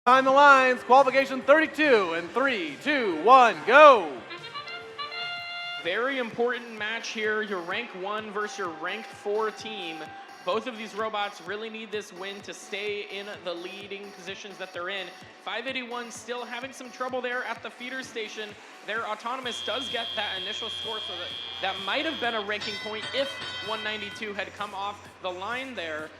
Behind the lines, qualification 32, and 3, 2, 1, go! Very important match here, your rank 1 versus your rank 4 team. Both of these robots really need this win to stay in the leading positions that they're in. 581 still having some trouble there at the feeder station. Their autonomous does get that initial score, so that might have been a ranking point if 192 had come off the line there.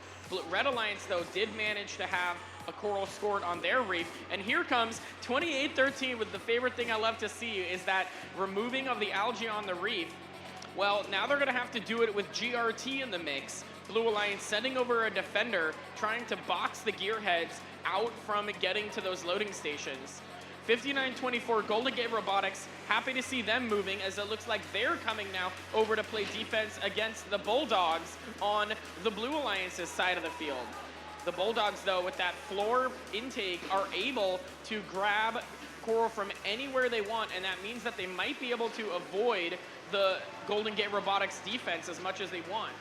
Red Alliance, though, did manage to have a coral scored on their reef. And here comes 28-13 with the favorite thing I love to see is that removing of the algae on the reef. Well, now they're going to have to do it with GRT in the mix. Blue Alliance sending over a defender, trying to box the gearheads out from getting to those loading stations. 59-24, Golden Gate Robotics, happy to see them moving as it looks like they're coming now over to play defense against the Bulldogs on the Blue Alliance's side of the field. The Bulldogs, though, with that floor intake, are able to grab coral from anywhere they want, and that means that they might be able to avoid the Golden Gate Robotics defense as much as they want.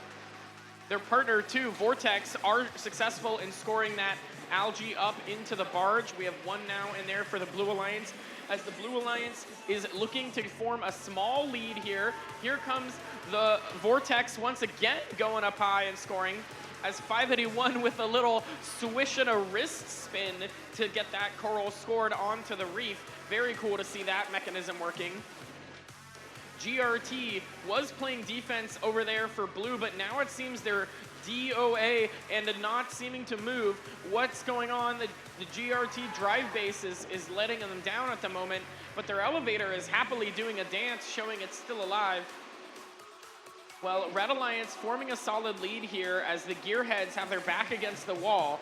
Their partner, too, Vortex, are successful in scoring that algae up into the barge. We have one now in there for the Blue Alliance, as the Blue Alliance is looking to form a small lead here. Here comes the Vortex once again going up high and scoring, as 581 with a little swish and a wrist spin to get that coral scored onto the reef. Very cool to see that mechanism working. GRT was playing defense over there for Blue, but now it seems they're DOA and not seeming to move. What's going on? The GRT drive base is letting them down at the moment, but their elevator is happily doing a dance, showing it's still alive. Well, Red Alliance forming a solid lead here as the gearheads have their back against the wall.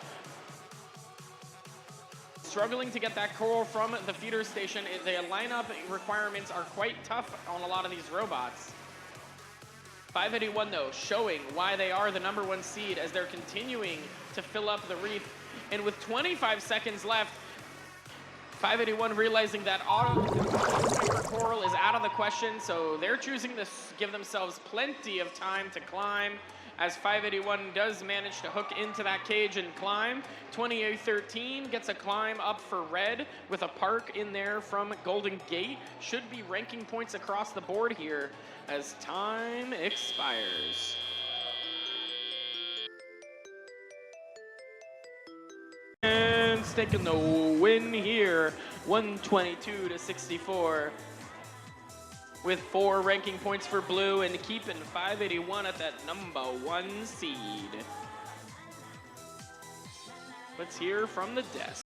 Struggling to get that coral from the feeder station. The lineup requirements are quite tough on a lot of these robots. 581, though, showing why they are the #1 seed as they're continuing to fill up the reef. And with 25 seconds left, 581 realizing that auto coral is out of the question, so they're choosing to give themselves plenty of time to climb, as 581 does manage to hook into that cage and climb. 28-13 gets a climb up for Red with a park in there from Golden Gate. Should be ranking points across the board here as time expires. And taking the win here, 122-64. With 4 ranking points for Blue and keeping 581 at that #1 seed. Let's hear from the desk.